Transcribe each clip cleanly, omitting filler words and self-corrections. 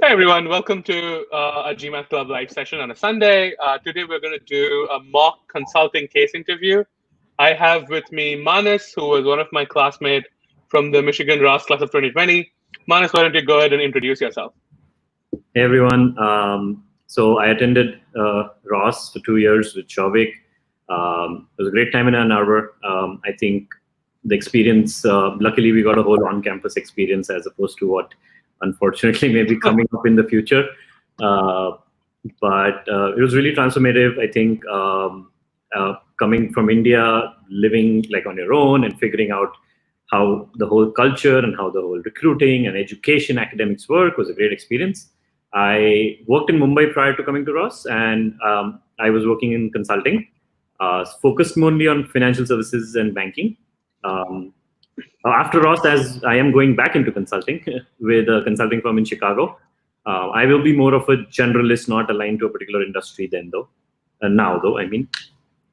Hey everyone, welcome to a GMAT Club live session on a Sunday. Today we're going to do a mock consulting case interview. I have with me Manas, who was one of my classmates from the Michigan Ross class of 2020. Manas, why don't you go ahead and introduce yourself? Hey everyone. So I attended Ross for 2 years with Shavik. It was a great time in Ann Arbor. I think the experience, luckily we got a whole on-campus experience as opposed to what unfortunately may be coming up in the future. But it was really transformative. I think coming from India, living like on your own and figuring out how the whole culture and how the whole recruiting and education academics work was a great experience. I worked in Mumbai prior to coming to Ross, and I was working in consulting, focused mainly on financial services and banking. After Ross, as I am going back into consulting with a consulting firm in Chicago, I will be more of a generalist, not aligned to a particular industry now, I mean.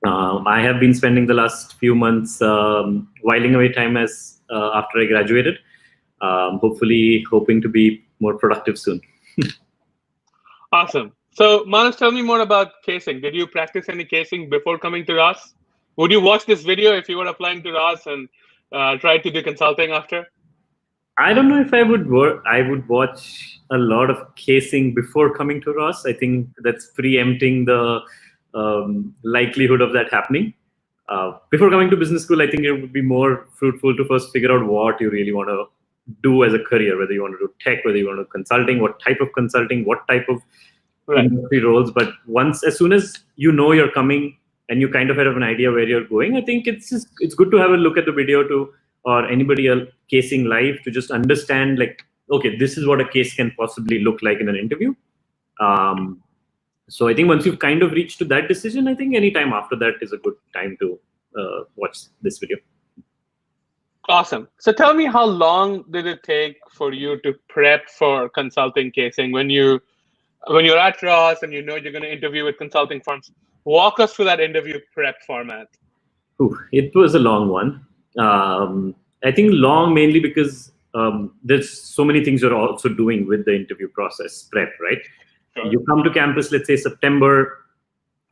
I have been spending the last few months whiling away time after I graduated, hopefully hoping to be more productive soon. Awesome. So Manas, tell me more about casing. Did you practice any casing before coming to Ross? Would you watch this video if you were applying to Ross and try to do consulting after? I don't know if I would watch a lot of casing before coming to Ross. I think that's preempting the likelihood of that happening. Before coming to business school, I think it would be more fruitful to first figure out what you really want to do as a career, whether you want to do tech, whether you want to do consulting, what type of consulting, what type of industry roles. But as soon as you know you're coming and you kind of have an idea where you're going, I think it's good to have a look at the video or anybody else casing live to just understand, like, okay, this is what a case can possibly look like in an interview. So I think once you've kind of reached to that decision, I think any time after that is a good time to watch this video. Awesome. So tell me, how long did it take for you to prep for consulting casing when you're at Ross and you know you're going to interview with consulting firms? Walk us through that interview prep format. It was a long one. I think long mainly because there's so many things you're also doing with the interview process prep, right? Sure. You come to campus, let's say September.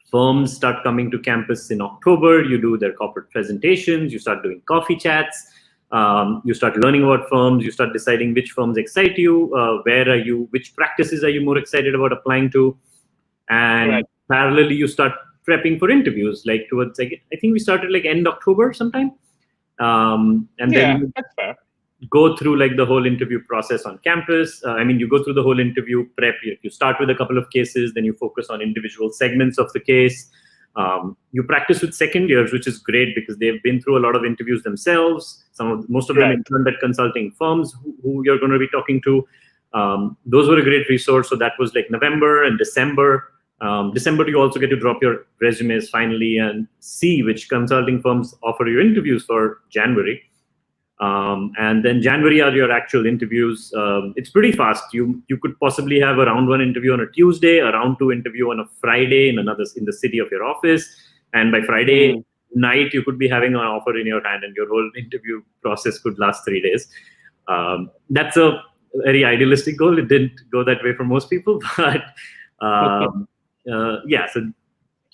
Firms start coming to campus in October. You do their corporate presentations. You start doing coffee chats. You start learning about firms. You start deciding which firms excite you. Where are you? Which practices are you more excited about applying to? And parallelly, you start prepping for interviews. Like towards, I think we started like end October sometime. And then that's fair. Go through like the whole interview process on campus. You go through the whole interview prep. You start with a couple of cases, then you focus on individual segments of the case. You practice with second years, which is great because they've been through a lot of interviews themselves. Most of them interned at consulting firms who you're going to be talking to. Those were a great resource. So that was like November and December. December, you also get to drop your resumes finally and see which consulting firms offer you interviews for January. And then January are your actual interviews. It's pretty fast. You could possibly have a round one interview on a Tuesday, a round two interview on a Friday in the city of your office. And by Friday night, you could be having an offer in your hand and your whole interview process could last 3 days. That's a very idealistic goal. It didn't go that way for most people, but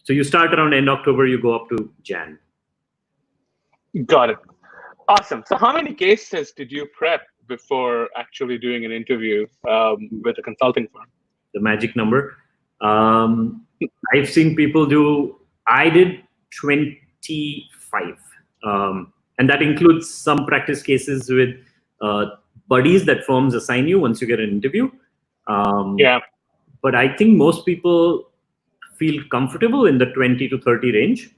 so you start around end October, you go up to Jan. Got it. Awesome. So how many cases did you prep before actually doing an interview with a consulting firm? The magic number. I've seen people I did 25. And that includes some practice cases with buddies that firms assign you once you get an interview. But I think most people feel comfortable in the 20 to 30 range.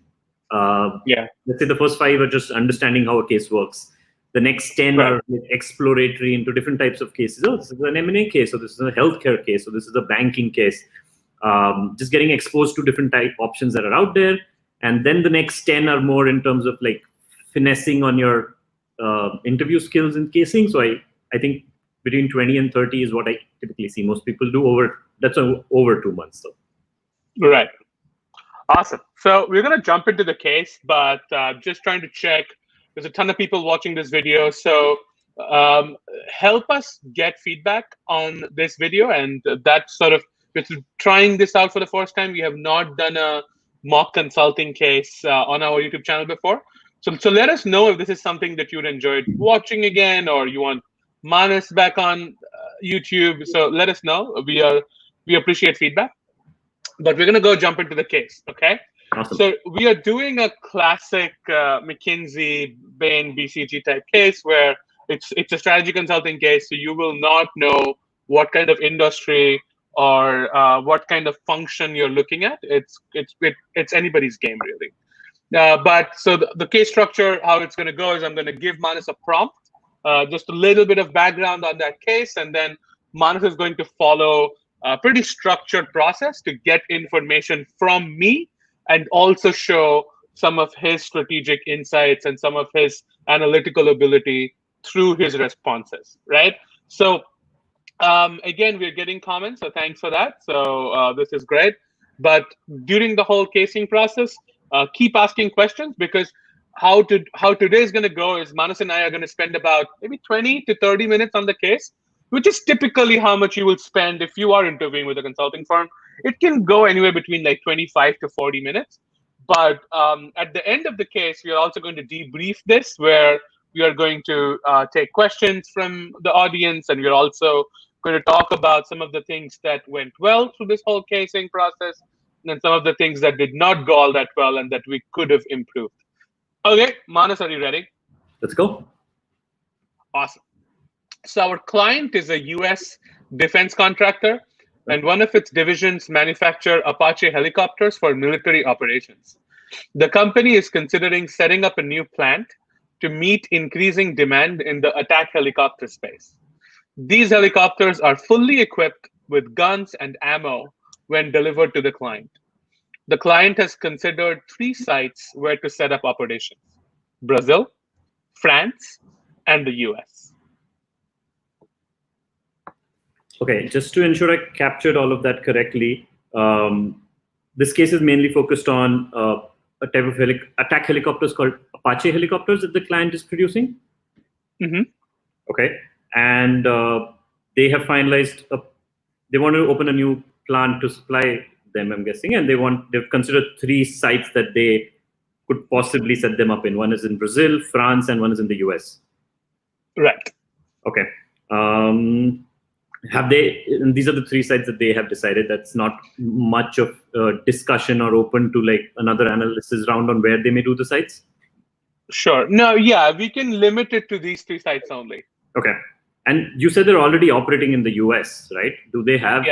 Let's say the first 5 are just understanding how a case works. The next 10 are exploratory into different types of cases. Oh, this is an M&A case, or this is a healthcare case, or this is a banking case. Just getting exposed to different type options that are out there. And then the next 10 are more in terms of like finessing on your interview skills in casing. So I think between 20 and 30 is what I typically see most people do over 2 months. So. Right. Awesome. So we're going to jump into the case, but just trying to check. There's a ton of people watching this video. So help us get feedback on this video, and that's sort of, we're trying this out for the first time. We have not done a mock consulting case on our YouTube channel before. So let us know if this is something that you'd enjoyed watching again, or you want Manas back on YouTube. So let us know. We appreciate feedback. But we're gonna go jump into the case, okay? Awesome. So we are doing a classic McKinsey, Bain, BCG type case where it's a strategy consulting case. So you will not know what kind of industry or what kind of function you're looking at. It's anybody's game, really. But so the case structure, how it's going to go is I'm going to give Manas a prompt, just a little bit of background on that case, and then Manas is going to follow a pretty structured process to get information from me and also show some of his strategic insights and some of his analytical ability through his responses, right? So again, we're getting comments, so thanks for that. So this is great. But during the whole casing process, keep asking questions, because how today is going to go is Manas and I are going to spend about maybe 20 to 30 minutes on the case, which is typically how much you will spend if you are interviewing with a consulting firm. It can go anywhere between like 25 to 40 minutes. But at the end of the case, we are also going to debrief this, where we are going to take questions from the audience, and we're also going to talk about some of the things that went well through this whole casing process, and then some of the things that did not go all that well and that we could have improved. Okay, Manas, are you ready? Let's go. Awesome. So our client is a US defense contractor, and one of its divisions manufacture Apache helicopters for military operations. The company is considering setting up a new plant to meet increasing demand in the attack helicopter space. These helicopters are fully equipped with guns and ammo when delivered to the client. The client has considered 3 sites where to set up operations: Brazil, France, and the US. Okay, just to ensure I captured all of that correctly, this case is mainly focused on a type of attack helicopters called Apache helicopters that the client is producing. Mm-hmm. Okay, and they have finalized. They want to open a new plant to supply them, I'm guessing, and they've considered 3 sites that they could possibly set them up in. One is in Brazil, France, and one is in the US. Right. Okay. Have they? And these are the 3 sites that they have decided. That's not much of discussion or open to like another analysis round on where they may do the sites. Sure. No, yeah, we can limit it to these 3 sites only. Okay. And you said they're already operating in the US, right? Do they have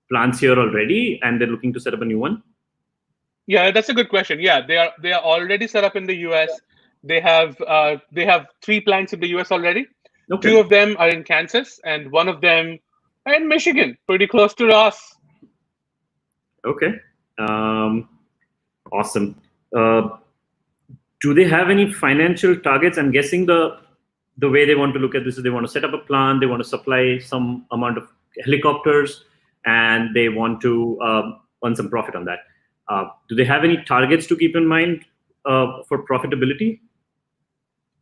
plants here already, and they're looking to set up a new one? Yeah, that's a good question. Yeah, they are already set up in the US. They have 3 plants in the US already. Okay. 2 of them are in Kansas, and 1 of them in Michigan, pretty close to us. Okay. Awesome. Do they have any financial targets? I'm guessing the way they want to look at this is they want to set up a plant, they want to supply some amount of helicopters, and they want to earn some profit on that. Do they have any targets to keep in mind for profitability?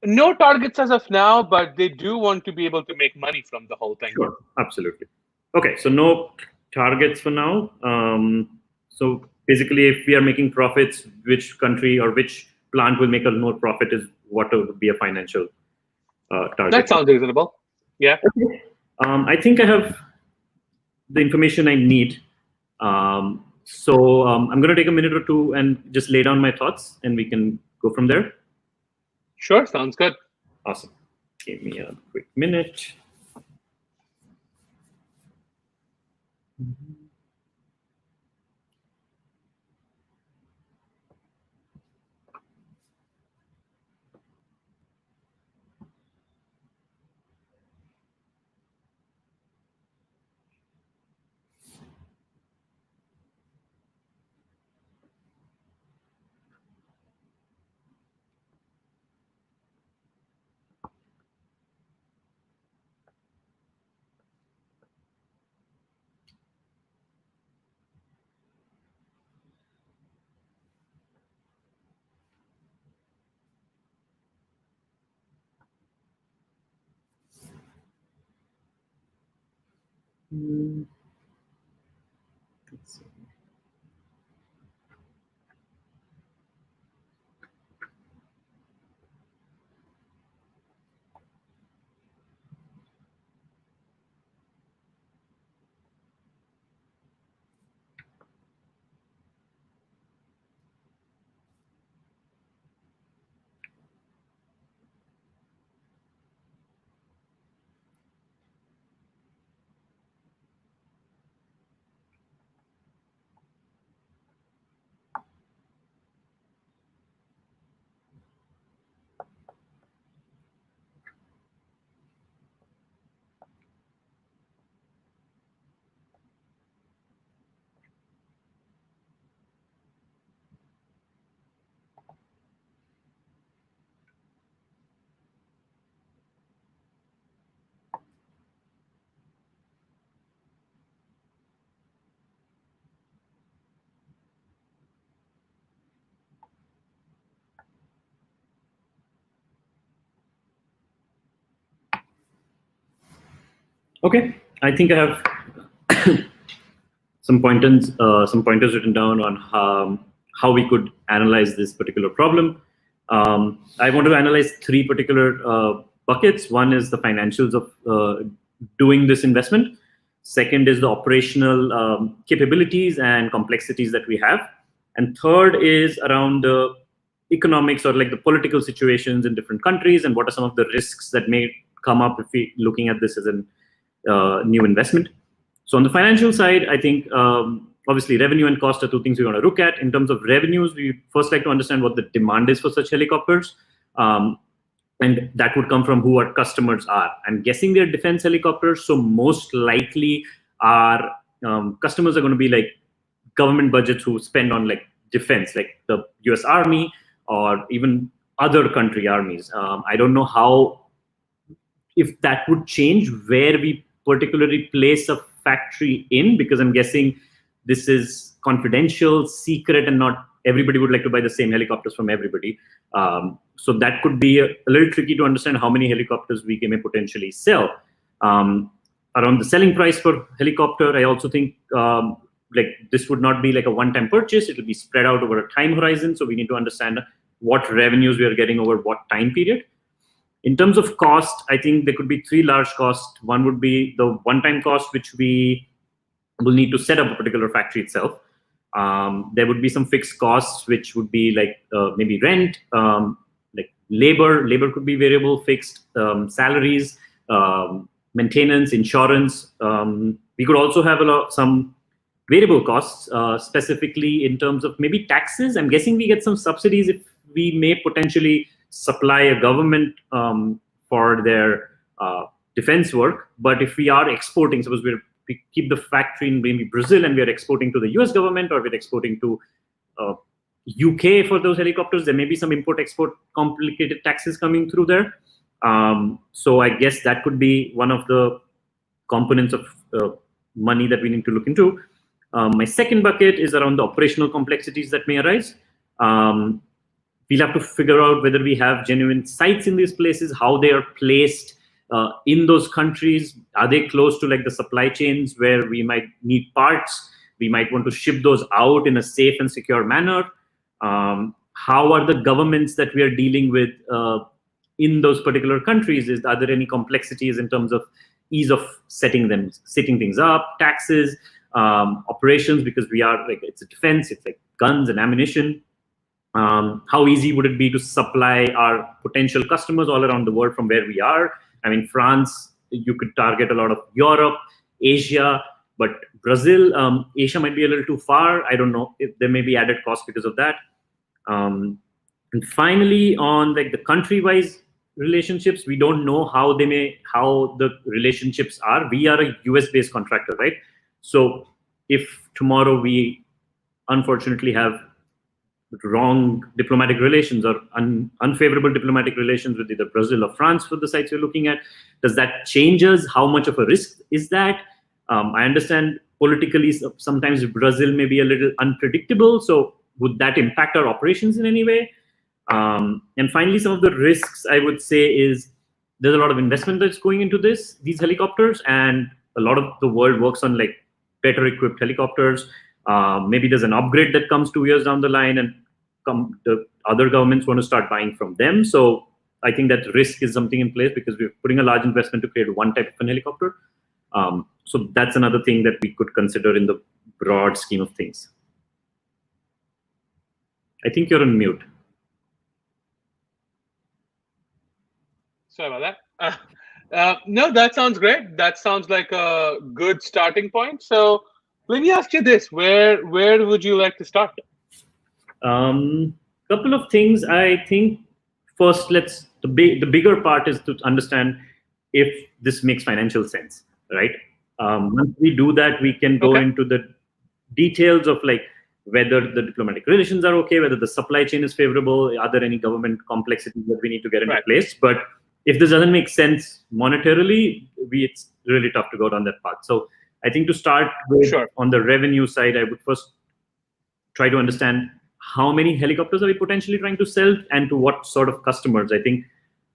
No targets as of now, but they do want to be able to make money from the whole thing. Sure, absolutely. Okay, so no targets for now. So basically, if we are making profits, which country or which plant will make a more profit is what would be a financial target. That sounds reasonable. Yeah. Okay. I think I have the information I need. So I'm going to take a minute or 2 and just lay down my thoughts, and we can go from there. Sure, sounds good. Awesome. Give me a quick minute. Let's see. Okay, I think I have some pointers written down on how we could analyze this particular problem. I want to analyze three particular buckets. One is the financials of doing this investment. Second is the operational capabilities and complexities that we have. And third is around the economics or like the political situations in different countries and what are some of the risks that may come up if we looking at this as a new investment. So on the financial side, I think obviously revenue and cost are two things we want to look at. In terms of revenues, we first like to understand what the demand is for such helicopters. And that would come from who our customers are. I'm guessing they're defense helicopters, so most likely our customers are going to be like government budgets who spend on like defense, like the US Army or even other country armies. I don't know how, if that would change where we particularly place a factory in, because I'm guessing this is confidential, secret, and not everybody would like to buy the same helicopters from everybody. So that could be a little tricky to understand how many helicopters we may potentially sell. Around the selling price per helicopter, I also think like this would not be like a one-time purchase. It will be spread out over a time horizon. So we need to understand what revenues we are getting over what time period. In terms of cost, I think there could be three large costs. One would be the one-time cost, which we will need to set up a particular factory itself. There would be some fixed costs, which would be like maybe rent, like labor. Labor could be variable, fixed, salaries, maintenance, insurance. We could also have some variable costs, specifically in terms of maybe taxes. I'm guessing we get some subsidies if we may potentially supply a government for their defense work. But if we are exporting, suppose we keep the factory in maybe Brazil and we are exporting to the US government, or we're exporting to UK for those helicopters, there may be some import-export complicated taxes coming through there. So I guess that could be one of the components of money that we need to look into. My second bucket is around the operational complexities that may arise. We'll have to figure out whether we have genuine sites in these places, how they are placed in those countries. Are they close to like the supply chains where we might need parts? We might want to ship those out in a safe and secure manner. How are the governments that we are dealing with in those particular countries? Are there any complexities in terms of ease of setting things up, taxes, operations, because we are like, it's a defense, it's like guns and ammunition. How easy would it be to supply our potential customers all around the world from where we are? I mean, France, you could target a lot of Europe, Asia, but Brazil, Asia might be a little too far. I don't know if there may be added cost because of that. And finally, on like the country-wise relationships, we don't know how the relationships are. We are a US-based contractor, right? So if tomorrow we unfortunately have wrong diplomatic relations or unfavorable diplomatic relations with either Brazil or France for the sites we're looking at, does that change us? How much of a risk is that? I understand politically sometimes Brazil may be a little unpredictable, so would that impact our operations in any way? And finally, some of the risks I would say is there's a lot of investment that's going into these helicopters, and a lot of the world works on like better equipped helicopters. Maybe there's an upgrade that comes 2 years down the line, and the other governments want to start buying from them. So I think that risk is something in place because we're putting a large investment to create one type of an helicopter. So that's another thing that we could consider in the broad scheme of things. I think you're on mute. Sorry about that. No, that sounds great. That sounds like a good starting point. So let me ask you this: where would you like to start? Couple of things. I think first, the bigger part is to understand if this makes financial sense, right? Once we do that, we can go into the details of like whether the diplomatic relations are okay, whether the supply chain is favorable, are there any government complexities that we need to get into place. But if this doesn't make sense monetarily, it's really tough to go down that path. So I think to start with, on the revenue side, I would first try to understand how many helicopters are we potentially trying to sell and to what sort of customers. I think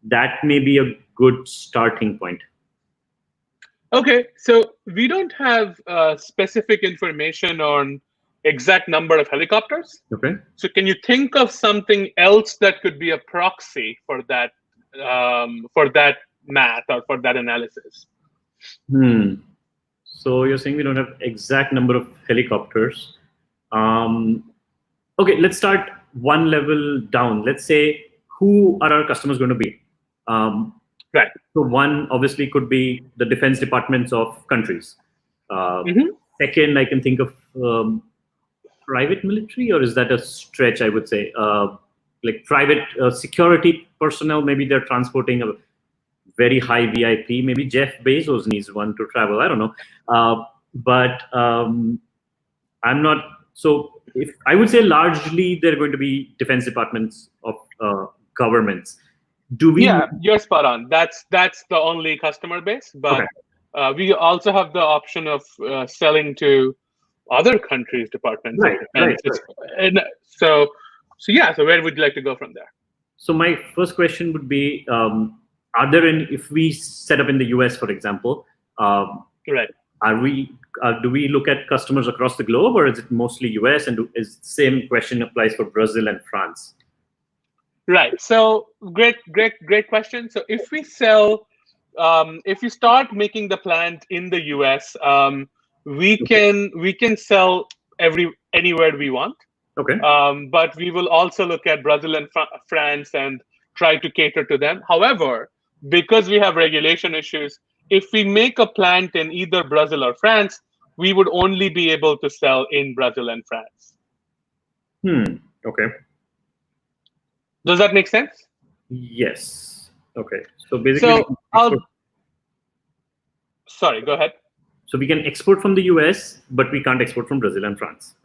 that may be a good starting point. Okay, so we don't have specific information on exact number of helicopters. Okay. So can you think of something else that could be a proxy for that math or for that analysis? So you're saying we don't have exact number of helicopters. Okay, let's start one level down. Let's say, who are our customers going to be? Right. So one obviously could be the defense departments of countries. Second, I can think of private military, or is that a stretch? I would say like private security personnel. Maybe they're transporting a very high VIP. Maybe Jeff Bezos needs one to travel. I don't know. But I'm not. So if I would say largely they're going to be defense departments of governments. Do we? Yeah, you're spot on. That's the only customer base, but we also have the option of selling to other countries' departments. Right. And so where would you like to go from there? So my first question would be: are there any? If we set up in the US, for example, right? Are we? Do we look at customers across the globe, or is it mostly US? And is the same question applies for Brazil and France? Right. So great question. So if we sell, if you start making the plant in the US, we can sell anywhere we want. Okay. But we will also look at Brazil and France and try to cater to them. However, because we have regulation issues, if we make a plant in either Brazil or France, we would only be able to sell in Brazil and France. Okay. Does that make sense? Yes. Okay. So basically, sorry, go ahead. So we can export from the US, but we can't export from Brazil and France.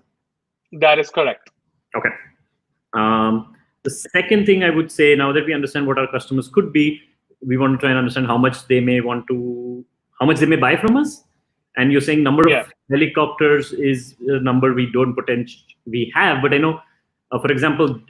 That is correct. Okay. The second thing I would say, now that we understand what our customers could be, we want to try and understand how much they may buy from us. And you're saying number of helicopters is a number we have, but I know, for example,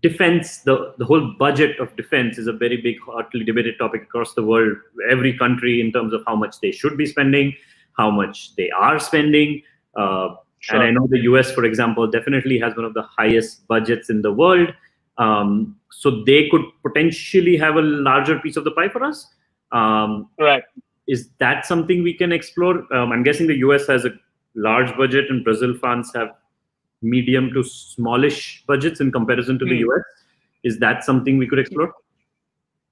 defense, the whole budget of defense is a very big, hotly debated topic across the world. Every country in terms of how much they should be spending, how much they are spending. And I know the US, for example, definitely has one of the highest budgets in the world. So they could potentially have a larger piece of the pie for us. Right. Is that something we can explore? I'm guessing the US has a large budget and Brazil, France have medium to smallish budgets in comparison to the US. Is that something we could explore?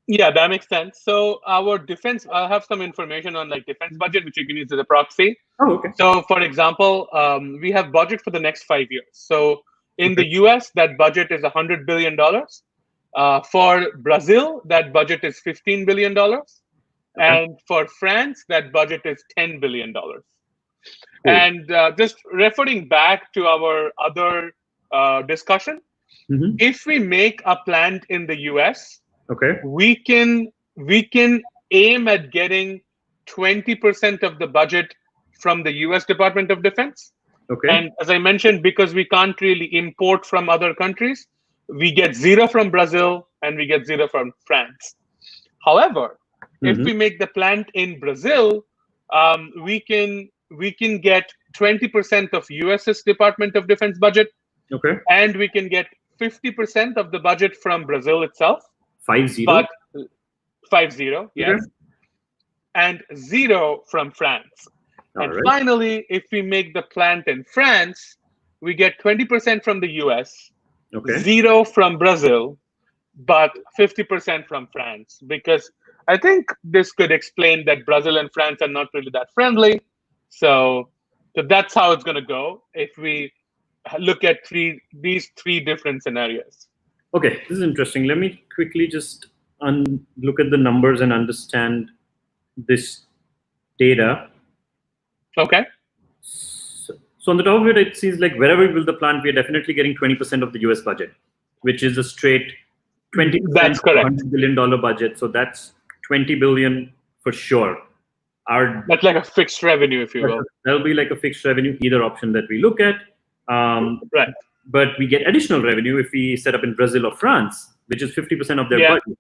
Yeah, that makes sense. So our defense, I have some information on like defense budget, which you can use as a proxy. Oh, okay. So for example, we have budget for the next 5 years. So in the US, that budget is $100 billion. For Brazil, that budget is $15 billion. And for France, that budget is $10 billion. And just referring back to our other discussion, if we make a plant in the US, we can aim at getting 20% of the budget from the US Department of Defense. And as I mentioned, because we can't really import from other countries, we get 0 from Brazil and we get 0 from France. However, if we make the plant in Brazil, we can get 20% of US's Department of Defense budget, Okay. and we can get 50% of the budget from Brazil itself. 50. But 50, yes. Okay. And 0 from France. And All right. finally, if we make the plant in France, we get 20% from the US, Okay. 0 from Brazil, but 50% from France. Because I think this could explain that Brazil and France are not really that friendly. So that's how it's going to go if we look at these three different scenarios. Okay, this is interesting. Let me quickly just look at the numbers and understand this data. Okay. So on the top of it, it seems like wherever we build the plant, we are definitely getting 20% of the US budget, which is a straight 20% That's correct. $100 billion budget. So that's 20 billion for sure. That's like a fixed revenue, if you will. That'll be like a fixed revenue, either option that we look at. Right. But we get additional revenue if we set up in Brazil or France, which is 50% of their budget.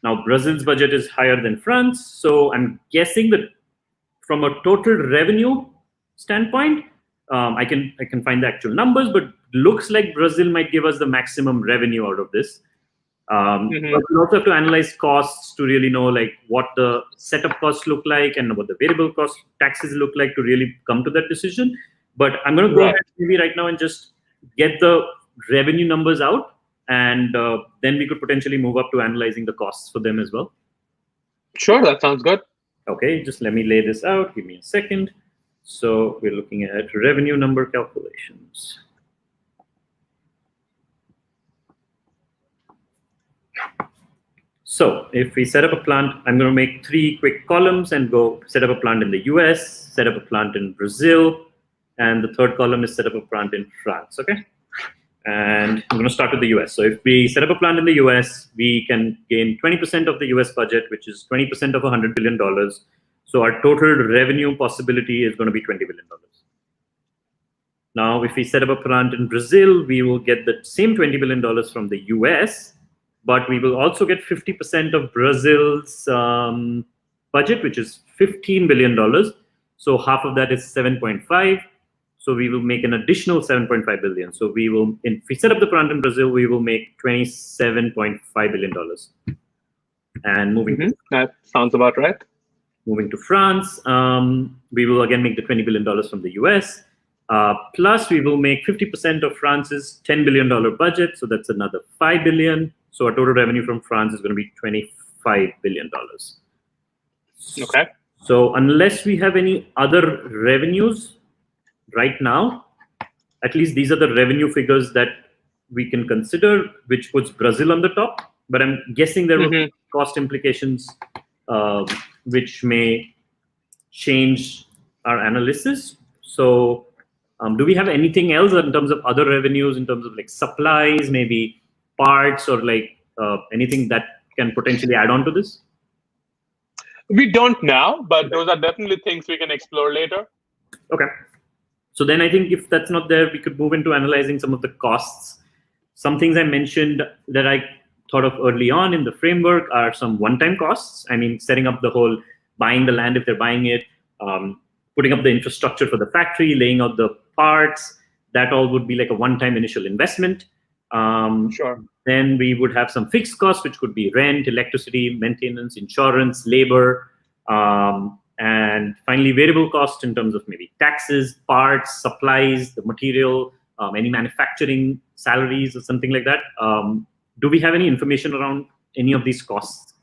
Now, Brazil's budget is higher than France. So I'm guessing that from a total revenue standpoint, I can find the actual numbers, but looks like Brazil might give us the maximum revenue out of this. But we also have to analyze costs to really know like what the setup costs look like and what the variable cost taxes look like to really come to that decision. But I'm going to go ahead maybe right now and just get the revenue numbers out, and then we could potentially move up to analyzing the costs for them as well. Sure, that sounds good. Okay, just let me lay this out. Give me a second. So we're looking at revenue number calculations. So if we set up a plant, I'm going to make 3 quick columns and go set up a plant in the US, set up a plant in Brazil, and the third column is set up a plant in France, okay? And I'm going to start with the US. So if we set up a plant in the US, we can gain 20% of the US budget, which is 20% of $100 billion. So our total revenue possibility is going to be $20 billion. Now, if we set up a plant in Brazil, we will get the same $20 billion from the US, but we will also get 50% of Brazil's budget, which is $15 billion. So half of that is 7.5. So we will make an additional 7.5 billion. So we will, if we set up the plant in Brazil, we will make $27.5 billion. And moving that sounds about right. Moving to France, we will again make the $20 billion from the US. Plus, we will make 50% of France's $10 billion budget. So that's another $5 billion. So our total revenue from France is going to be $25 billion. Okay. So unless we have any other revenues right now, at least these are the revenue figures that we can consider, which puts Brazil on the top. But I'm guessing there will be cost implications which may change our analysis. So do we have anything else in terms of other revenues, in terms of like supplies, maybe parts, or like anything that can potentially add on to this? We don't now, but those are definitely things we can explore later. Okay. So then I think if that's not there, we could move into analyzing some of the costs. Some things I mentioned that I thought of early on in the framework are some one-time costs. I mean, setting up the whole, buying the land if they're buying it, putting up the infrastructure for the factory, laying out the parts, that all would be like a one-time initial investment. Sure. Then we would have some fixed costs, which could be rent, electricity, maintenance, insurance, labor, and finally variable cost in terms of maybe taxes, parts, supplies, the material, any manufacturing salaries or something like that. Do we have any information around any of these costs?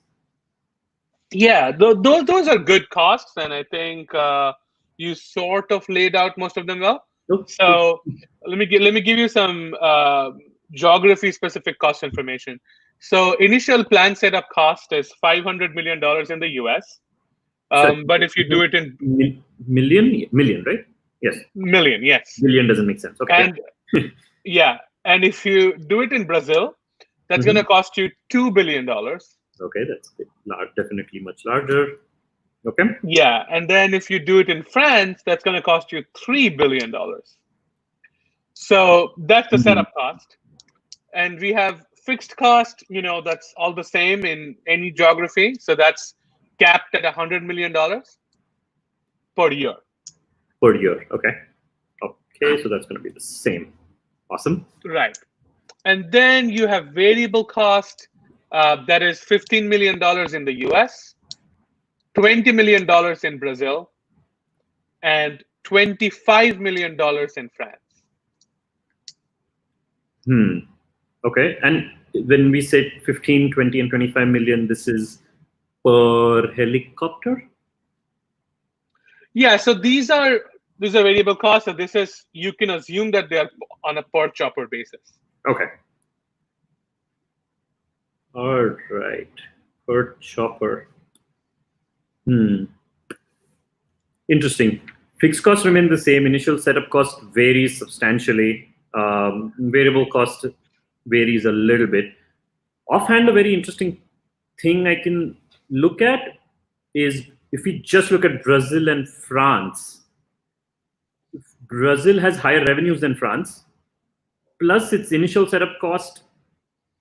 Yeah, those are good costs, and I think you sort of laid out most of them well. So let me give you some geography-specific cost information. So initial plan setup cost is $500 million in the US. But if you do it in million, right? Yes. Million, yes. Billion doesn't make sense. Okay. And yeah, and if you do it in Brazil, that's going to cost you $2 billion. Okay, that's definitely much larger. Okay. Yeah, and then if you do it in France, that's going to cost you $3 billion. So that's the setup cost. And we have fixed cost, that's all the same in any geography. So that's capped at $100 million. per year. Per year. Okay. Okay, so that's going to be the same. Awesome. Right. And then you have variable cost that is $15 million in the US, $20 million in Brazil, and $25 million in France. Okay. And when we say 15, 20, and 25 million, this is per helicopter? Yeah, so these are variable costs. So this is, you can assume that they are on a per chopper basis. Okay. All right. Per chopper. Interesting. Fixed costs remain the same. Initial setup cost varies substantially. Variable cost varies a little bit. Offhand, a very interesting thing I can look at is if we just look at Brazil and France. Brazil has higher revenues than France, plus its initial setup cost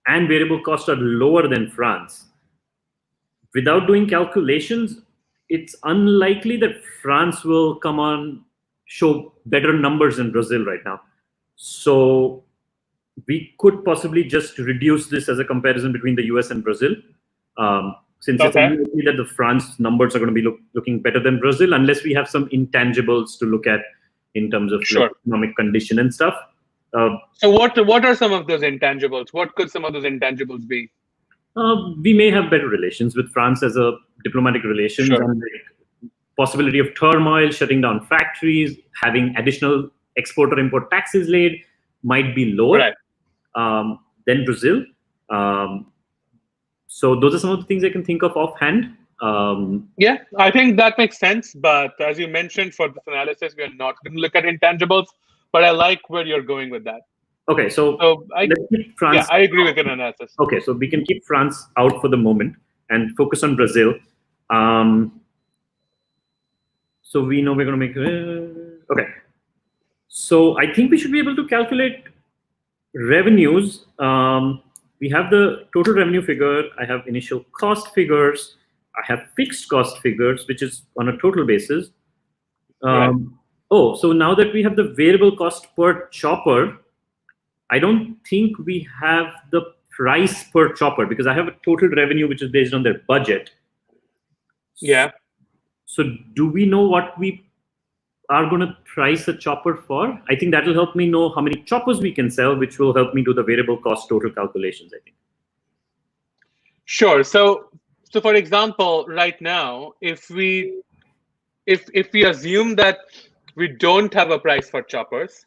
and variable cost are lower than France. Without doing calculations, it's unlikely that France will show better numbers than Brazil right now. So we could possibly just reduce this as a comparison between the US and Brazil, since it's unlikely that the France numbers are going to be looking better than Brazil, unless we have some intangibles to look at in terms of economic condition and stuff. So what are some of those intangibles? What could some of those intangibles be? We may have better relations with France as a diplomatic relations, and possibility of turmoil, shutting down factories, having additional export or import taxes laid might be lower than Brazil. So those are some of the things I can think of offhand. Yeah, I think that makes sense. But as you mentioned, for this analysis, we are not going to look at intangibles. But I like where you're going with that. Okay, so let's keep France. Yeah, I agree with your analysis. Okay, so we can keep France out for the moment and focus on Brazil. So we know we're going to make... okay. So I think we should be able to calculate revenues. We have the total revenue figure. I have initial cost figures. I have fixed cost figures, which is on a total basis. Oh, so now that we have the variable cost per chopper, I don't think we have the price per chopper because I have a total revenue which is based on their budget. Yeah. So do we know what we are going to price a chopper for? I think that will help me know how many choppers we can sell, which will help me do the variable cost total calculations, I think. Sure. So for example, right now, if we assume that we don't have a price for choppers,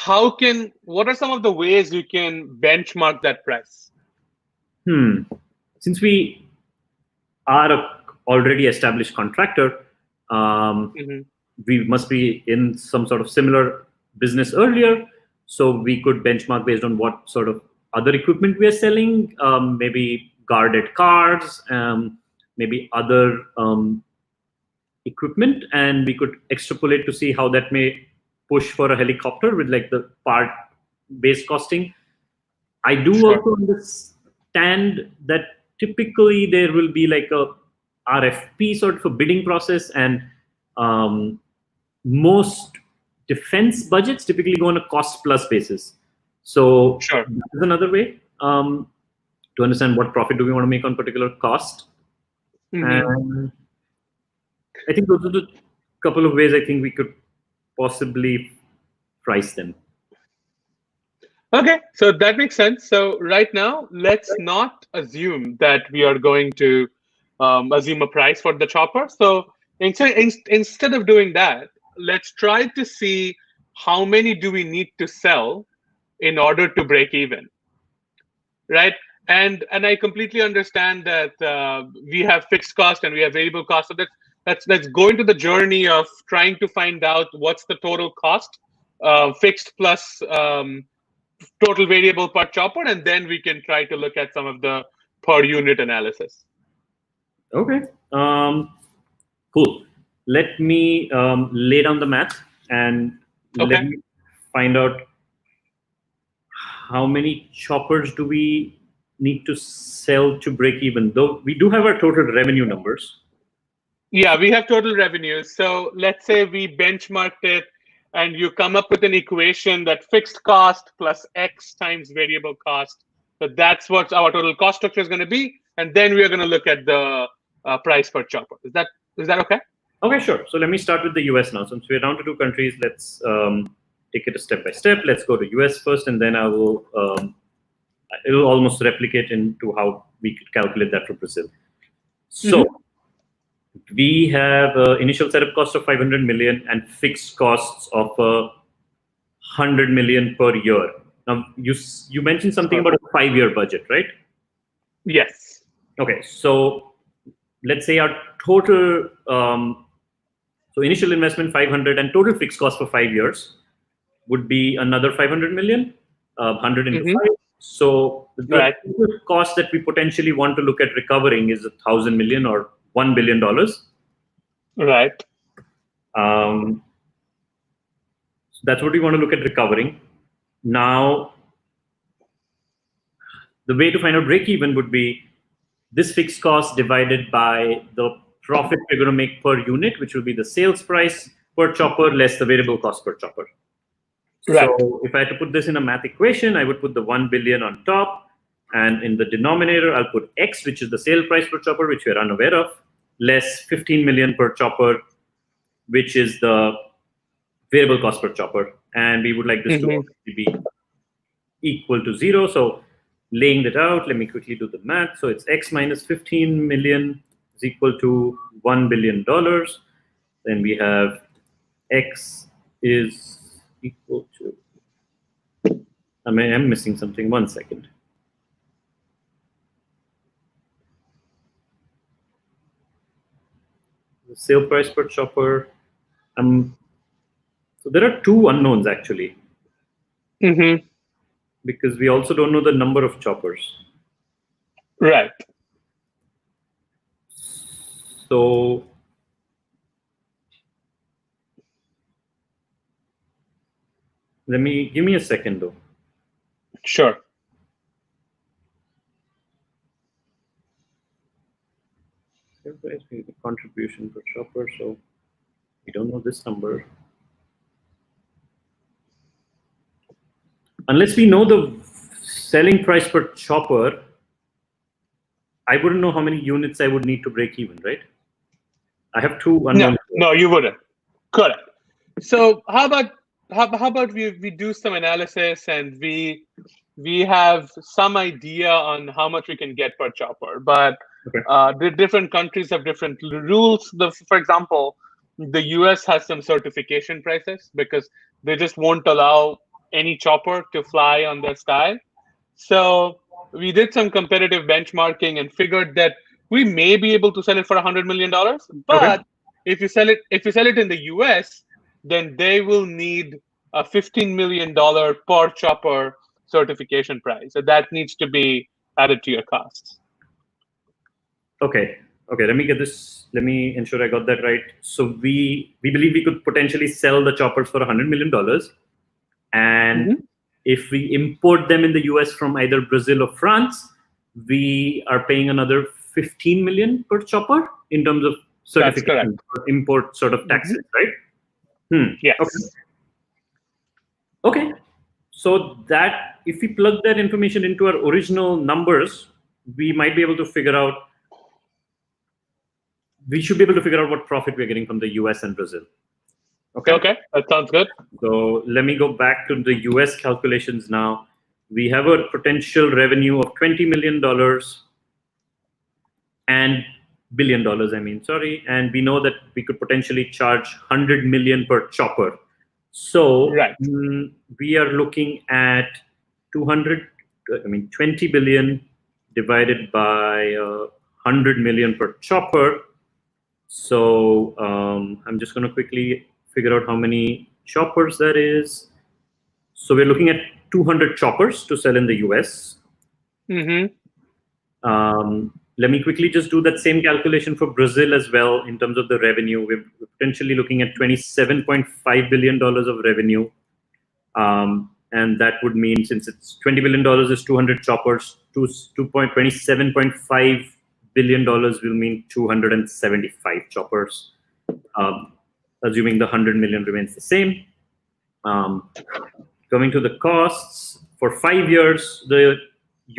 what are some of the ways you can benchmark that price? Since we are an already established contractor, we must be in some sort of similar business earlier. So we could benchmark based on what sort of other equipment we are selling, maybe guarded cars, maybe other equipment, and we could extrapolate to see how that may push for a helicopter with like the part-based costing. I do also understand that typically there will be like a RFP sort of a bidding process, and most defense budgets typically go on a cost plus basis. So that is another way to understand what profit do we want to make on particular cost. And I think those are the couple of ways I think we could possibly price them. Okay, so that makes sense. So right now, let's not assume that we are going to assume a price for the chopper. So instead of doing that, let's try to see how many do we need to sell in order to break even, right? And I completely understand that we have fixed cost and we have variable cost. So let's go into the journey of trying to find out what's the total cost, fixed plus total variable per chopper, and then we can try to look at some of the per unit analysis. Okay, cool. Let me lay down the math and let me find out how many choppers do we need to sell to break even. Though we do have our total revenue numbers. Yeah, we have total revenues. So let's say we benchmarked it and you come up with an equation that fixed cost plus X times variable cost. So that's what our total cost structure is going to be. And then we are going to look at the price per chopper. Is that okay? Okay, sure. So let me start with the US now. Since we're down to two countries, let's take it a step by step. Let's go to US first, and then I will, it will almost replicate into how we could calculate that for Brazil. So we have initial setup cost of 500 million and fixed costs of 100 million per year. Now, you mentioned something about a 5-year budget, right? Yes. Okay, so let's say our total, so initial investment 500 and total fixed cost for 5 years would be another 500 million, 100 into 5. So the total cost that we potentially want to look at recovering is 1,000 million or $1 billion. Right. So that's what we want to look at recovering. Now, the way to find out break even would be this fixed cost divided by the profit we're going to make per unit, which will be the sales price per chopper less the variable cost per chopper. Right. So if I had to put this in a math equation, I would put the 1 billion on top, and in the denominator, I'll put X, which is the sale price per chopper, which we're unaware of, less 15 million per chopper, which is the variable cost per chopper. And we would like this to be equal to 0. So laying that out, let me quickly do the math. So it's X minus 15 million is equal to $1 billion. Then we have X is equal to, I'm missing something. 1 second. The sale price per chopper. So there are two unknowns actually. Because we also don't know the number of choppers. Right. So give me a second though. Sure. The contribution per chopper, so we don't know this number. Unless we know the selling price per chopper, I wouldn't know how many units I would need to break even, right? I have two unknowns. No, you wouldn't. Correct. So how about we do some analysis and we have some idea on how much we can get per chopper, but the different countries have different rules. For example, the US has some certification prices because they just won't allow any chopper to fly on their sky. So we did some competitive benchmarking and figured that we may be able to sell it for $100 million. But if you sell it in the US, then they will need a $15 million per chopper certification price. So that needs to be added to your costs. Okay. Let me get this. Let me ensure I got that right. So we believe we could potentially sell the choppers for $100 million, and if we import them in the US from either Brazil or France, we are paying another 15 million per chopper in terms of certification or import sort of taxes, right? Yes. Okay. So that if we plug that information into our original numbers, we might be able to figure out. We should be able to figure out what profit we're getting from the US and Brazil. Okay, that sounds good. So let me go back to the US calculations now. We have a potential revenue of $20 million and billion dollars, and we know that we could potentially charge 100 million per chopper. So we are looking at 20 billion divided by 100 million per chopper. So I'm just going to quickly figure out how many choppers that is. So we're looking at 200 choppers to sell in the US. Let me quickly just do that same calculation for Brazil as well in terms of the revenue. We're potentially looking at $27.5 billion of revenue. And that would mean, since it's $20 billion is 200 choppers, 27.5 billion will mean 275 choppers, assuming the 100 million remains the same. Coming to the costs, for 5 years, the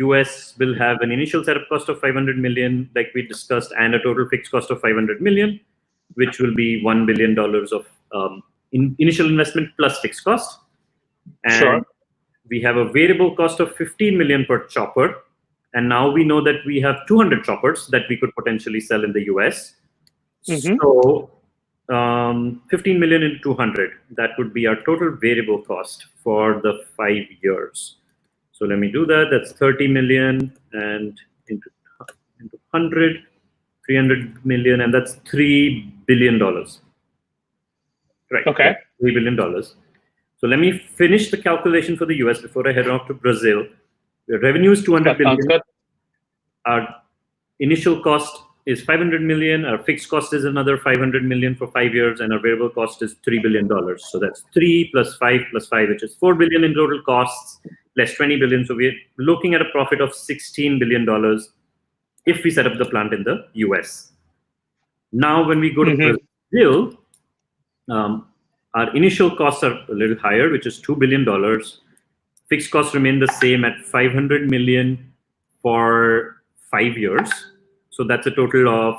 US will have an initial setup cost of 500 million, like we discussed, and a total fixed cost of 500 million, which will be $1 billion of initial investment plus fixed cost. And Sure. we have a variable cost of 15 million per chopper. And now we know that we have 200 choppers that we could potentially sell in the US. So 15 million into 200, that would be our total variable cost for the 5 years. So let me do that. That's 30 million and into 100, 300 million, and that's $3 billion. Right. Okay. $3 billion. So let me finish the calculation for the US before I head off to Brazil. The revenue is 200 billion. Sounds good. Our initial cost is 500 million. Our fixed cost is another 500 million for 5 years, and our variable cost is $3 billion. So that's 3 plus 5 plus 5, which is 4 billion in total costs, less 20 billion. So we're looking at a profit of $16 billion if we set up the plant in the US. Now, when we go to Brazil, our initial costs are a little higher, which is $2 billion. Fixed costs remain the same at 500 million for 5 years. So that's a total of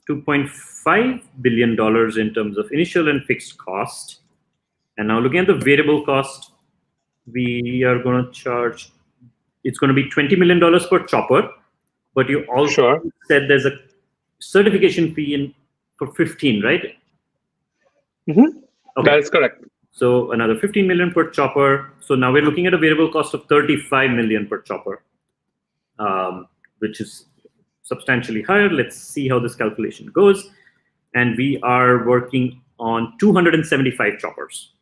$2.5 billion in terms of initial and fixed cost. And now looking at the variable cost, we are going to charge, it's going to be $20 million per chopper, but you also said there's a certification fee for 15, right? Okay. That is correct. So another 15 million per chopper. So now we're looking at a variable cost of 35 million per chopper, which is substantially higher. Let's see how this calculation goes. And we are working on 275 choppers.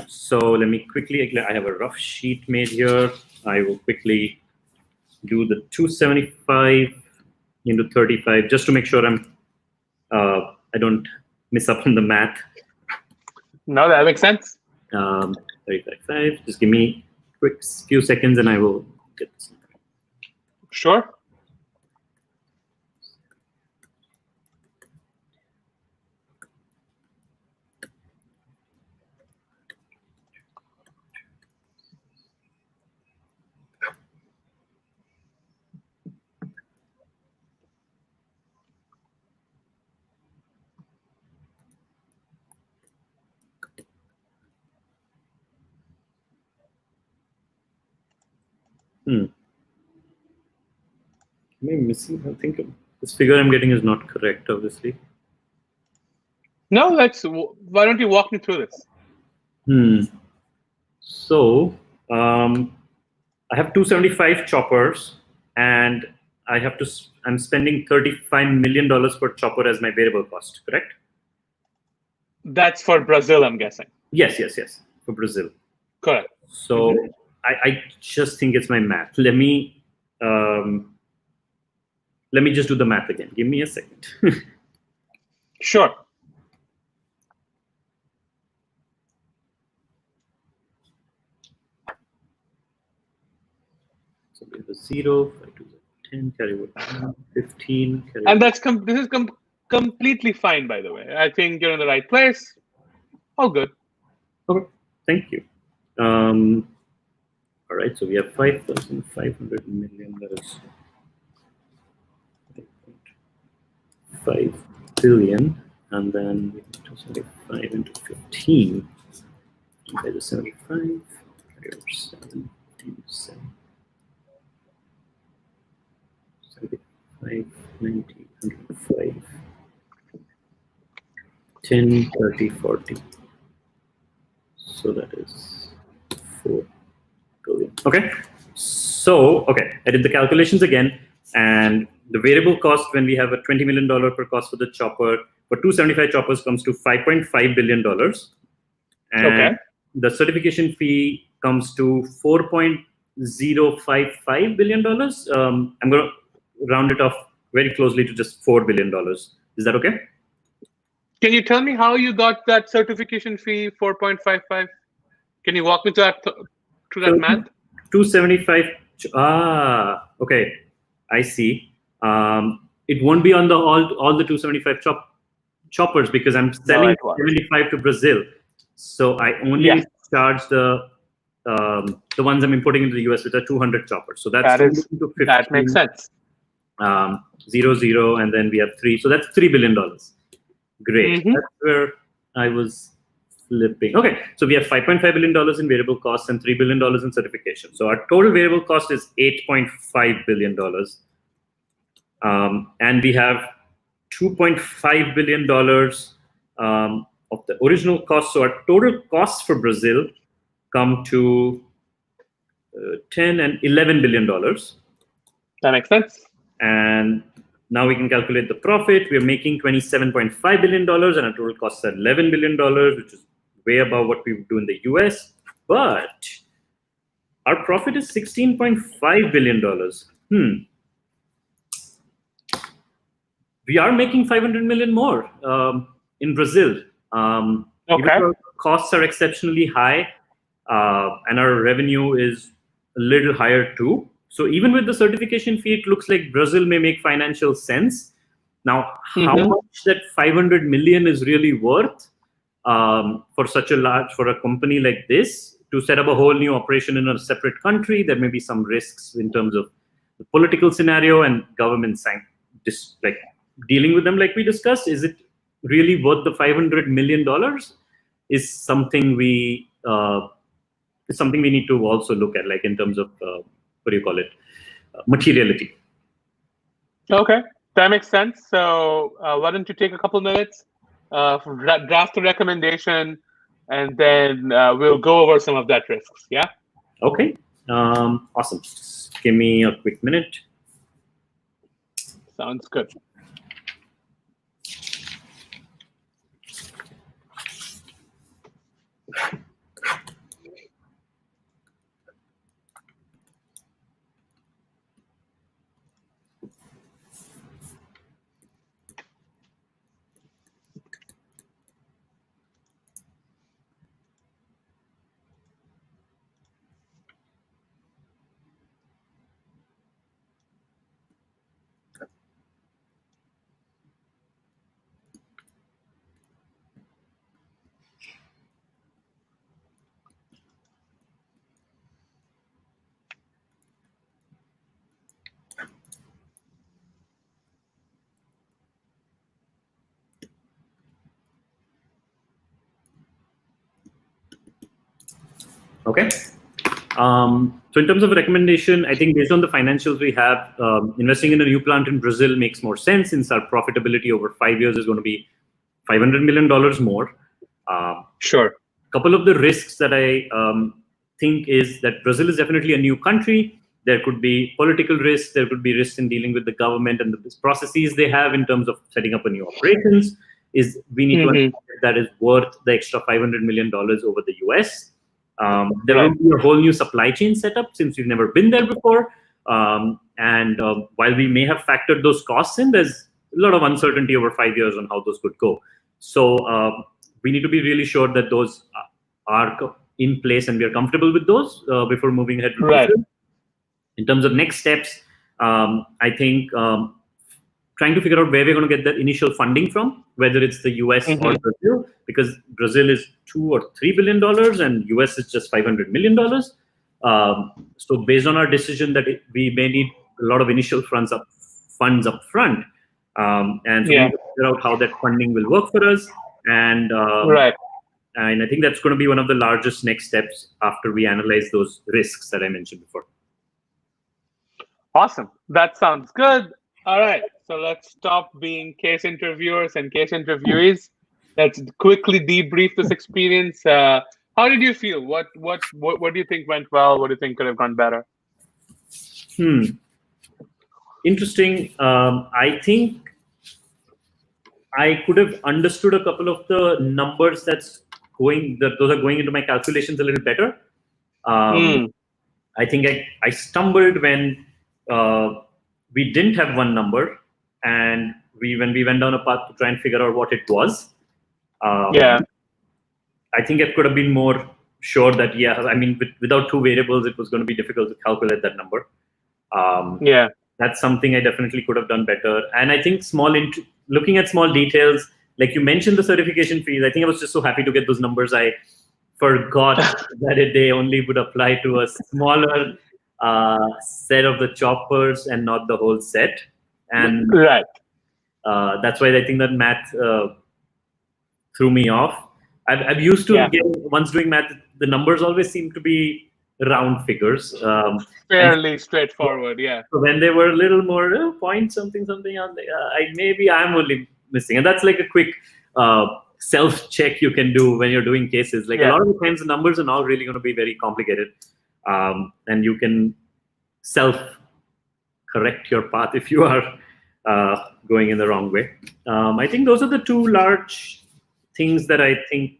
So let me quickly, I have a rough sheet made here. I will quickly do the 275 into 35, just to make sure I don't miss up on the math. No, that makes sense. 35. Just give me a quick few seconds and I will get this. Sure. Am I missing? I think this figure I'm getting is not correct, obviously. No, why don't you walk me through this? So I have 275 choppers, and I'm spending $35 million per chopper as my variable cost, correct? That's for Brazil, I'm guessing. Yes, for Brazil. Correct. So I just think it's my math. Let me just do the math again. Give me a second. Sure. So we have a 0, 5 to 10, carry over 15. And this is completely fine, by the way. I think you're in the right place. All good. Okay, thank you. All right, so we have 5,500 million. That is 5 billion, and then we have 275 into 15. By the 75, 7, 7, 75, 90, 105, 10, 30, 40. So that is 4 billion. Okay. So, I did the calculations again, and the variable cost when we have a $20 million per cost for the chopper, for 275 choppers comes to $5.5 billion. And the certification fee comes to $4.055 billion. I'm going to round it off very closely to just $4 billion. Is that okay? Can you tell me how you got that certification fee, 4.55? Can you walk me through that math? 275. Okay, I see. It won't be on the all the 275 choppers because I'm selling 75 to Brazil. So I only charge the ones I'm importing into the US, which are 200 choppers. So that's that makes sense. 0, and then we have 3. So that's $3 billion. Great. That's where I was flipping. Okay, so we have $5.5 billion in variable costs and $3 billion in certification. So our total variable cost is $8.5 billion. And we have $2.5 billion of the original cost. So our total costs for Brazil come to 10 and $11 billion. That makes sense. And now we can calculate the profit. We are making $27.5 billion, and our total costs are $11 billion, which is way above what we would do in the US. But our profit is $16.5 billion. We are making 500 million more in Brazil. Even our costs are exceptionally high, and our revenue is a little higher too. So even with the certification fee, it looks like Brazil may make financial sense. Now, how much that 500 million is really worth for such a for a company like this to set up a whole new operation in a separate country? There may be some risks in terms of the political scenario and government like dealing with them, like we discussed. Is it really worth the $500 million? Is something we need to also look at, like in terms of what do you call it, materiality. Okay, that makes sense. So why don't you take a couple minutes, draft a recommendation, and then we'll go over some of that risks. Yeah. Okay. Awesome. Just give me a quick minute. Sounds good. Okay. So in terms of a recommendation, I think based on the financials we have, investing in a new plant in Brazil makes more sense since our profitability over 5 years is going to be $500 million more. Sure. A couple of the risks that I think is that Brazil is definitely a new country. There could be political risks. There could be risks in dealing with the government and the processes they have in terms of setting up a new operations. We need to understand that is worth the extra $500 million over the US. There will be a whole new supply chain setup since we've never been there before. And while we may have factored those costs in, there's a lot of uncertainty over 5 years on how those could go. So we need to be really sure that those are in place and we are comfortable with those before moving ahead. Right. In terms of next steps, I think trying to figure out where we're going to get the initial funding from, whether it's the US or Brazil, because Brazil is $2 or $3 billion and US is just $500 million. So based on our decision that we may need a lot of initial funds up front, and so we need to figure out how that funding will work for us. And and I think that's going to be one of the largest next steps after we analyze those risks that I mentioned before. Awesome. That sounds good. All right. So let's stop being case interviewers and case interviewees. Let's quickly debrief this experience. How did you feel? What do you think went well? What do you think could have gone better? Interesting. I think I could have understood a couple of the numbers those are going into my calculations a little better. I think I stumbled when we didn't have one number, and when we went down a path to try and figure out what it was. I think I could have been more sure that without two variables, it was going to be difficult to calculate that number. That's something I definitely could have done better. And I think looking at small details, like you mentioned the certification fees, I think I was just so happy to get those numbers. I forgot that they only would apply to a smaller set of the choppers and not the whole set. And right. That's why I think that math threw me off. I've used to once doing math, the numbers always seem to be round figures. Fairly straightforward, yeah. So when they were a little more point something, maybe I'm only missing. And that's like a quick self-check you can do when you're doing cases. Like a lot of the times the numbers are not really going to be very complicated. And you can self-correct your path if you are going in the wrong way. I think those are the two large things that I think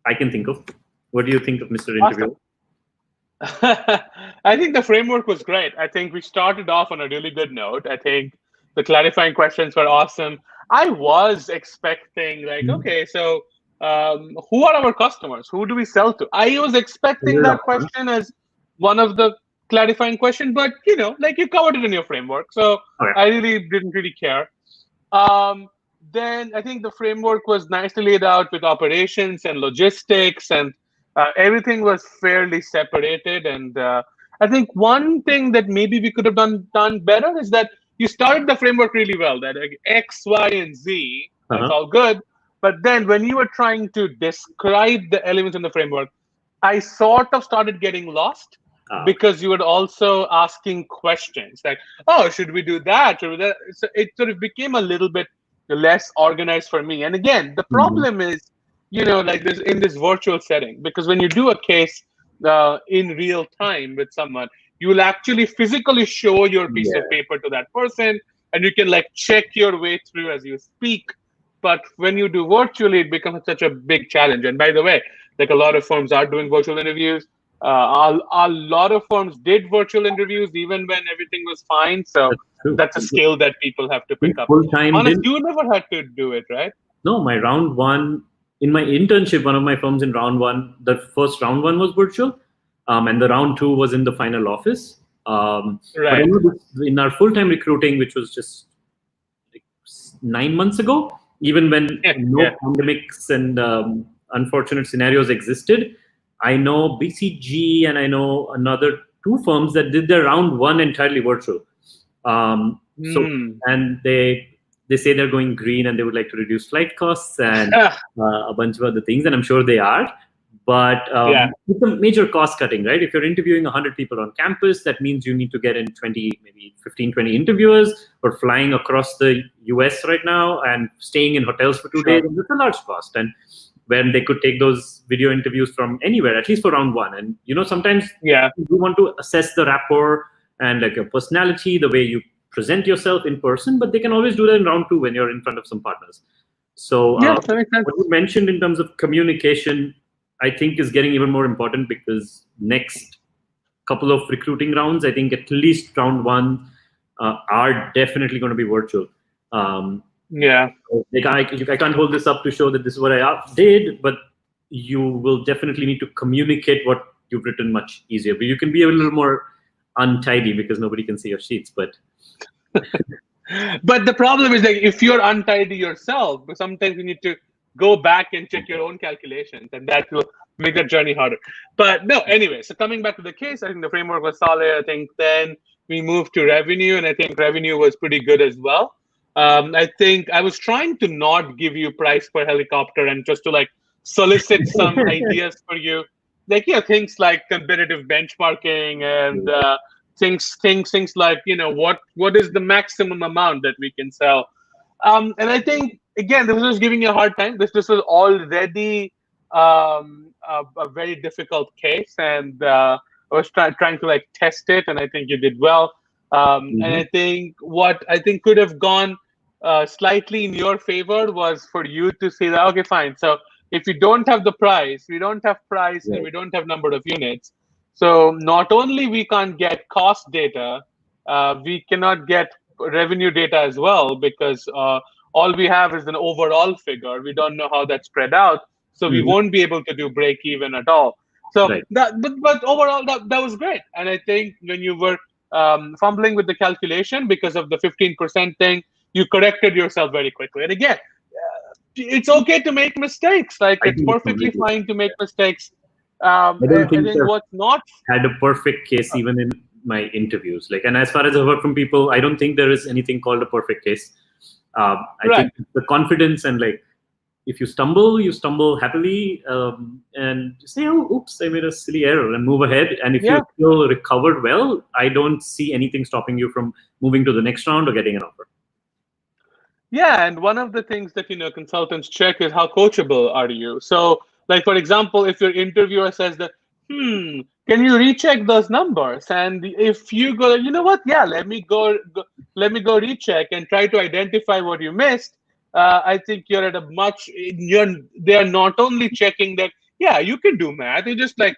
I can think of. What do you think of Mr. Interviewer? I think the framework was great. I think we started off on a really good note. I think the clarifying questions were awesome. I was expecting okay, so who are our customers? Who do we sell to? I was expecting that question as one of the clarifying questions, but you covered it in your framework. So I really didn't care. Then I think the framework was nicely laid out with operations and logistics, and everything was fairly separated. And I think one thing that maybe we could have done better is that you started the framework really well, that X, Y, and Z, that's all good. But then when you were trying to describe the elements in the framework, I sort of started getting lost because you were also asking questions like, oh, should we do that? Should we do that? So it sort of became a little bit less organized for me. And again, the problem is, like this in this virtual setting, because when you do a case in real time with someone, you will actually physically show your piece of paper to that person, and you can like check your way through as you speak. But when you do virtually, it becomes such a big challenge. And by the way, like a lot of firms are doing virtual interviews. A lot of firms did virtual interviews even when everything was fine. So that's a skill that people have to pick up. Honest, you never had to do it, right? No, my round one, in my internship, one of my firms in round one, the first round one was virtual. And the round two was in the final office. But in our full-time recruiting, which was just like 9 months ago, even when pandemics and unfortunate scenarios existed, I know BCG and I know another 2 firms that did their round one entirely virtual. And they say they're going green and they would like to reduce flight costs and a bunch of other things, and I'm sure they are. But it's a major cost cutting, right? If you're interviewing 100 people on campus, that means you need to get in 20, maybe 15, 20 interviewers, or flying across the US right now and staying in hotels for 2 days. And that's a large cost. And when they could take those video interviews from anywhere, at least for round one. And, sometimes you want to assess the rapport and like your personality, the way you present yourself in person, but they can always do that in round two when you're in front of some partners. So what you mentioned in terms of communication, I think is getting even more important, because next couple of recruiting rounds, I think at least round one are definitely going to be virtual. Like I can't hold this up to show that this is what I did, but you will definitely need to communicate what you've written much easier. But you can be a little more untidy because nobody can see your sheets. But but the problem is, like, if you're untidy yourself, sometimes you need to go back and check your own calculations, and that will make the journey harder. But no, anyway, so coming back to the case, I think the framework was solid. I think then we moved to revenue, and I think revenue was pretty good as well. I think I was trying to not give you price per helicopter and just to like solicit some ideas for you, like things like competitive benchmarking and things like what is the maximum amount that we can sell. And I think again, this was giving you a hard time. This was already a very difficult case, and I was trying to like test it, and I think you did well. And I think what I think could have gone slightly in your favor was for you to say that, okay, fine. So if we don't have the price, and we don't have number of units. So not only we can't get cost data, we cannot get revenue data as well, because all we have is an overall figure. We don't know how that's spread out. So we won't be able to do break even at all. So but overall that was great. And I think when you were fumbling with the calculation because of the 15% thing, you corrected yourself very quickly. And again, it's okay to make mistakes. Like, I it's think it's perfectly completely. fine to make mistakes. I don't I think think what's not had a perfect case even in my interviews. Like, and as far as I've heard from people, I don't think there is anything called a perfect case. I right. think the confidence and like, if you stumble happily, and say, "Oh, oops, I made a silly error," and move ahead. And if Yeah. you still recovered well, I don't see anything stopping you from moving to the next round or getting an offer. Yeah, and one of the things that consultants check is how coachable are you. So, like, for example, if your interviewer says that, can you recheck those numbers? And if you go, you know what? Yeah, let me go recheck and try to identify what you missed. I think you're at a much. They are not only checking that, yeah, you can do math. You just like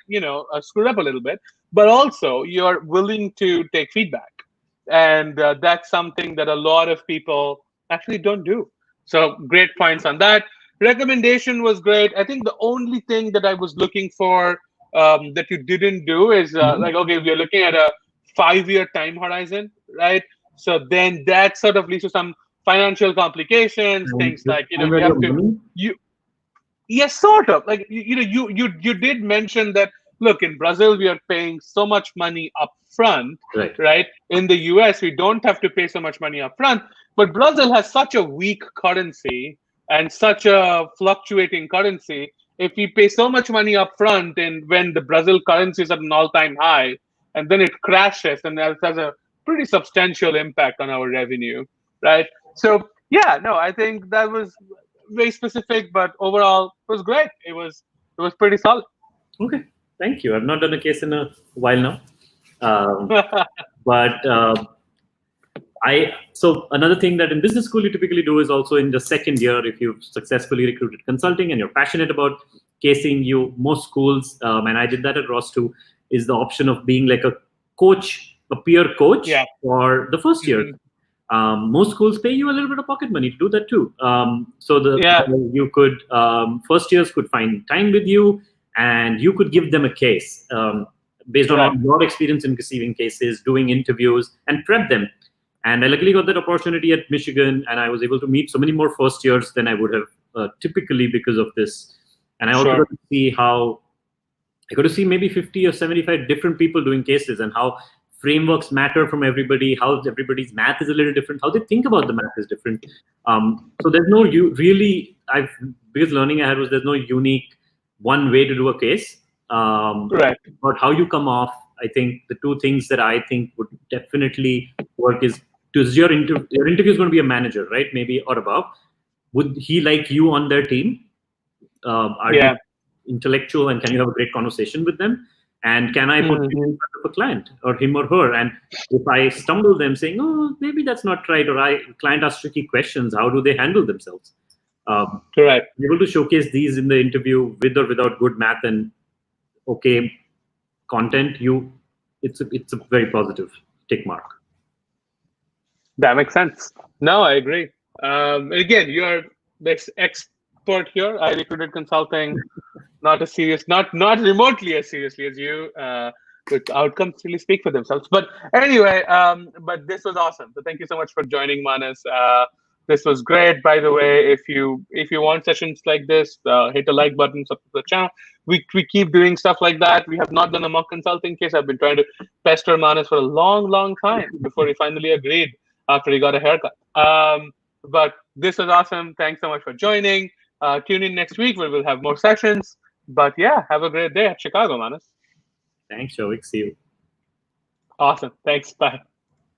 screwed up a little bit, but also you're willing to take feedback, and that's something that a lot of people actually don't do. So great points on that. Recommendation was great. I think the only thing that I was looking for that you didn't do is like, okay, we're looking at a 5-year time horizon, right? So then that sort of leads to some financial complications, And things like, time we value have of to, money. you, yes, sort of. Like, you did mention that, look, in Brazil we are paying so much money up front, Right. right? In the US we don't have to pay so much money up front, but Brazil has such a weak currency and such a fluctuating currency. If we pay so much money up front, and when the Brazil currency is at an all-time high, and then it crashes, and that has a pretty substantial impact on our revenue, right? So yeah, no, I think that was very specific, but overall it was great. It was pretty solid. Okay, thank you. I've not done a case in a while now, but so another thing that in business school you typically do is also in the second year, if you've successfully recruited consulting and you're passionate about casing, most schools, and I did that at Ross too, is the option of being like a coach, a peer coach Yeah. for the first year. Most schools pay you a little bit of pocket money to do that too. So you could first years could find time with you, and you could give them a case based on your experience in receiving cases, doing interviews, and prep them. And I luckily got that opportunity at Michigan, and I was able to meet so many more first years than I would have typically because of this. And I also got to see maybe 50 or 75 different people doing cases, and how frameworks matter from everybody, how everybody's math is a little different, how they think about the math is different. So there's no biggest learning I had was there's no unique one way to do a case. But how you come off, I think the two things that I think would definitely work is your interview is going to be a manager, right? Maybe or above. Would he like you on their team? Are you intellectual, and can you have a great conversation with them? And can I put you in front of a client, or him or her? And if I stumble them saying, "Oh, maybe that's not right," or client asks tricky questions, how do they handle themselves? Correct. Be able to showcase these in the interview with or without good math and okay content. It's a very positive tick mark. That makes sense. No, I agree. Again, you're the expert here. I recruited consulting, not remotely as seriously as you. With outcomes really speak for themselves. But anyway, but this was awesome. So thank you so much for joining, Manas. This was great. By the way, if you want sessions like this, hit the like button, subscribe to the channel. We keep doing stuff like that. We have not done a mock consulting case. I've been trying to pester Manas for a long time before he finally agreed after he got a haircut. But this was awesome. Thanks so much for joining. Tune in next week where we'll have more sessions. But yeah, have a great day at Chicago, Manas. Thanks, Shovik. See you. Awesome. Thanks. Bye.